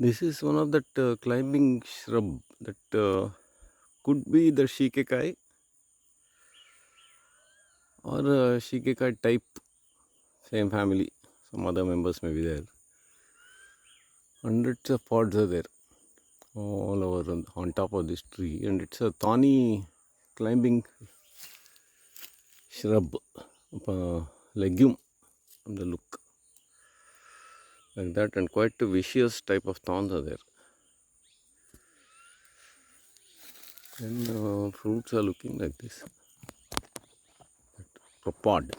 This is one of that climbing shrub that could be the Shikakai or Shikakai type, same family. Some other members may be there. Hundreds of pods are there all over on top of this tree, and it's a thorny climbing shrub, legume from the look like that, and quite a vicious type of thorns are there. And fruits are looking like this, propod.